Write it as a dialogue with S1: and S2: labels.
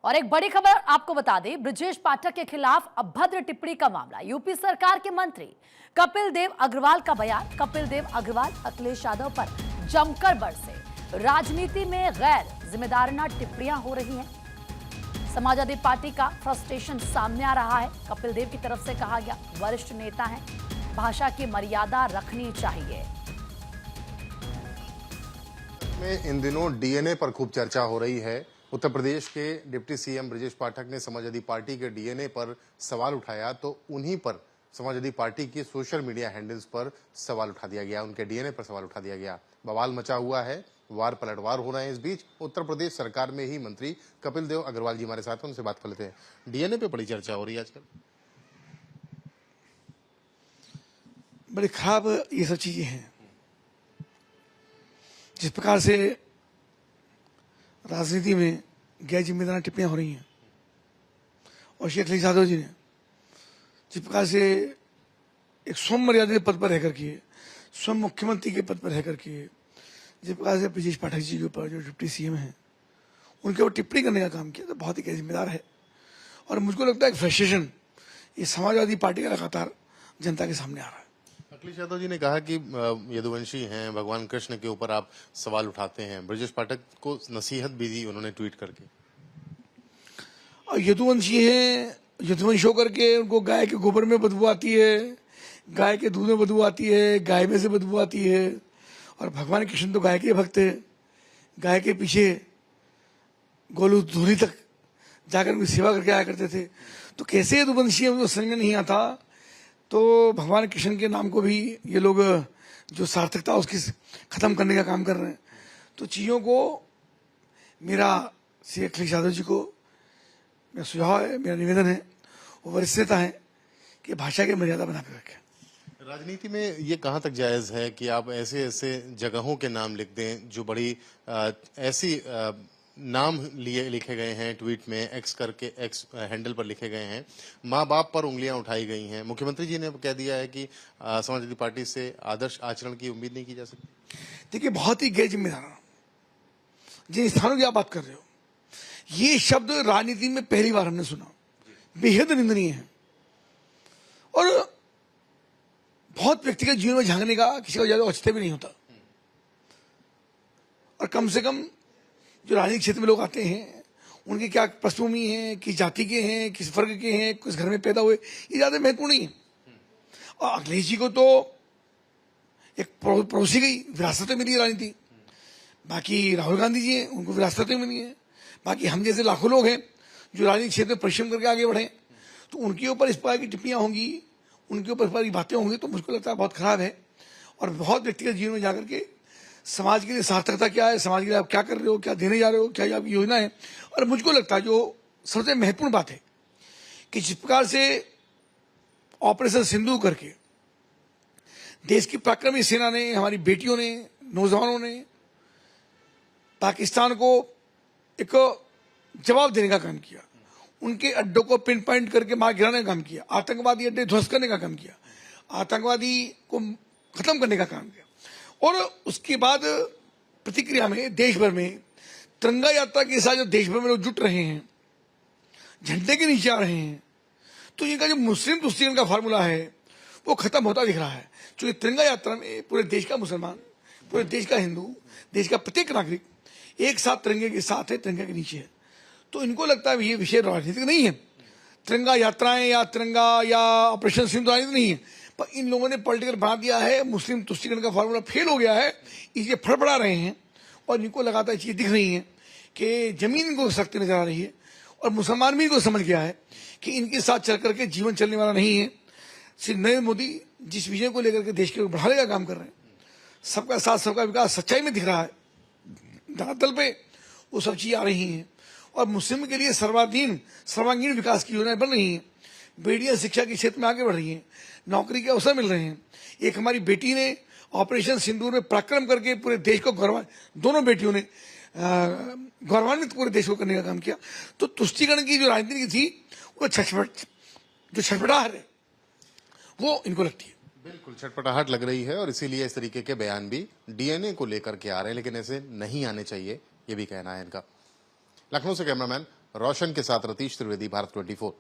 S1: और एक बड़ी खबर आपको बता दें, ब्रजेश पाठक के खिलाफ अभद्र टिप्पणी का मामला। यूपी सरकार के मंत्री कपिल देव अग्रवाल का बयान। कपिल देव अग्रवाल अखिलेश यादव पर जमकर बरसे। राजनीति में गैर जिम्मेदाराना टिप्पणियां हो रही हैं। समाजवादी पार्टी का फ्रस्ट्रेशन सामने आ रहा है। कपिल देव की तरफ से कहा गया, वरिष्ठ नेता हैं, भाषा की मर्यादा रखनी चाहिए।
S2: में इन दिनों डीएनए पर खूब चर्चा हो रही है। उत्तर प्रदेश के डिप्टी सीएम ब्रजेश पाठक ने समाजवादी पार्टी के डीएनए पर सवाल उठाया तो उन्हीं पर समाजवादी पार्टी के सोशल मीडिया हैंडल्स पर सवाल उठा दिया गया, उनके डीएनए पर सवाल उठा दिया गया। बवाल मचा हुआ है, वार पलटवार हो रहे हैं। इस बीच उत्तर प्रदेश सरकार में ही मंत्री कपिल देव अग्रवाल जी हमारे साथ हैं, उनसे बात कर लेते हैं। डीएनए पे बड़ी चर्चा हो रही है आजकल।
S3: बड़ी खराब ये सब चीजें हैं। जिस प्रकार से राजनीति में गैर जिम्मेदार टिप्पणियां हो रही हैं और श्री अखिलेश यादव जी ने जिस प्रकार से एक स्वयं मर्यादित पद पर रहकर के, स्वयं मुख्यमंत्री के पद पर रहकर के, जिस प्रकार से ब्रजेश पाठक जी के ऊपर जो डिप्टी सीएम हैं उनके ऊपर टिप्पणी करने का काम किया, तो बहुत ही गैर जिम्मेदार है। और मुझको लगता है कि फ्रस्ट्रेशन ये समाजवादी पार्टी का लगातार जनता के सामने आ रहा है।
S2: अखिलेश यादव जी ने कहा कि यदुवंशी हैं, भगवान कृष्ण के ऊपर आप सवाल उठाते हैं। ब्रजेश पाठक को नसीहत भी दी उन्होंने ट्वीट करके।
S3: और यदुवंशी हैं, यदुवंश होकर के उनको गाय के गोबर में बदबू आती है, गाय के दूध में बदबू आती है, गाय में से बदबू आती है। और भगवान कृष्ण तो गाय के भक्त है, गाय के पीछे गोलू धोनी तक जाकर उनकी सेवा करके आया करते थे। तो कैसे यदुवंशी है समझ में नहीं आता। तो भगवान कृष्ण के नाम को भी ये लोग जो सार्थकता उसकी खत्म करने का काम कर रहे हैं। तो चीज़ों को मेरा श्री अखिलेश यादव जी को मेरा सुझाव है, मेरा निवेदन है, वो वरिष्ठ नेता है कि भाषा की मर्यादा बना कर रखें।
S2: राजनीति में ये कहाँ तक जायज है कि आप ऐसे ऐसे जगहों के नाम लिख दें जो बड़ी ऐसी नाम लिए लिखे गए हैं, ट्वीट में एक्स करके एक्स हैंडल पर लिखे गए हैं, माँ बाप पर उंगलियां उठाई गई हैं। मुख्यमंत्री जी ने कह दिया है कि समाजवादी पार्टी से आदर्श आचरण की उम्मीद नहीं की जा सकती।
S3: देखिए, बहुत ही गैर जिम्मेदार जिन स्थानों की आप बात कर रहे हो, ये शब्द राजनीति में पहली बार हमने सुना। बेहद निंदनीय है और बहुत व्यक्तिगत जीवन में झांकने का किसी को ज्यादा औचित्य भी नहीं होता। और कम से कम जो राजनीतिक क्षेत्र में लोग आते हैं उनकी क्या पृष्ठभूमि है, किस जाति के हैं, किस वर्ग के हैं, किस घर में पैदा हुए, ये ज्यादा महत्वपूर्ण नहीं है। और अखिलेश जी को तो एक पड़ोसी गई विरासत में मिली राजनीति। बाकी राहुल गांधी जी हैं, उनको विरासत में मिली है। बाकी हम जैसे लाखों लोग हैं जो राजनीतिक क्षेत्र में परिश्रम करके आगे बढ़े, तो उनके ऊपर इस प्रकार की टिप्पणियां होंगी, उनके ऊपर इस प्रकार की बातें होंगी, तो मुझको लगता है बहुत खराब है। और बहुत व्यक्तिगत जीवन में जाकर के समाज के लिए सार्थकता क्या है, समाज के लिए आप क्या कर रहे हो, क्या देने जा रहे हो, क्या आपकी योजना है। और मुझको लगता है जो सबसे महत्वपूर्ण बात है कि जिस प्रकार से ऑपरेशन सिंधु करके देश की पराक्रमी सेना ने, हमारी बेटियों ने, नौजवानों ने पाकिस्तान को एक जवाब देने का काम किया, उनके अड्डों को पिन पॉइंट करके मार गिराने का काम किया, आतंकवादी अड्डे ध्वस्त करने का काम किया, आतंकवादी को खत्म करने का काम किया। और उसके बाद प्रतिक्रिया में देश भर में तिरंगा यात्रा के साथ जो देश भर में लोग जुट रहे हैं, झंडे के नीचे आ रहे हैं, तो इनका जो मुस्लिम तुष्टिकरण का फार्मूला है वो खत्म होता दिख रहा है। क्योंकि तिरंगा यात्रा में पूरे देश का मुसलमान, पूरे देश का हिंदू, देश का प्रत्येक नागरिक एक साथ तिरंगे के साथ है, तिरंगे के नीचे है। तो इनको लगता है ये विषय राजनीतिक नहीं है, तिरंगा यात्राएं या तिरंगा या ऑपरेशन सिंधु राजनीतिक नहीं है, पर इन लोगों ने पॉलिटिकल बना दिया है। मुस्लिम तुष्टिकरण का फार्मूला फेल हो गया है, इसलिए फड़फड़ा रहे हैं। और इनको लगातार चीजें दिख रही हैं कि जमीन इनको सख्ती नजर आ रही है। और मुसलमान भी इनको समझ गया है कि इनके साथ चल करके जीवन चलने वाला नहीं है। श्री नरेंद्र मोदी जिस विजय को लेकर के देश के बढ़ाने का काम कर रहे हैं, सबका साथ सबका विकास सच्चाई में दिख रहा है, धरातल पे वो सब चीजें आ रही हैं। और मुस्लिम के लिए सर्वांगीण विकास की योजनाएं बन रही हैं। बेटियां शिक्षा के क्षेत्र में आगे बढ़ रही हैं, नौकरी के अवसर मिल रहे हैं। एक हमारी बेटी ने ऑपरेशन सिंदूर में पराक्रम करके पूरे देश को दोनों बेटियों ने गौरवान्वित पूरे देश को करने का काम किया। तो तुष्टिकरण की जो राजनीति थी वो छटपटाहट है, वो इनको लगती है।
S2: बिल्कुल छटपटाहट लग रही है और इसीलिए इस तरीके के बयान भी डीएनए को लेकर के आ रहे हैं, लेकिन ऐसे नहीं आने चाहिए, ये भी कहना है इनका। लखनऊ से कैमरामैन रोशन के साथ रतीश त्रिवेदी, भारत 24।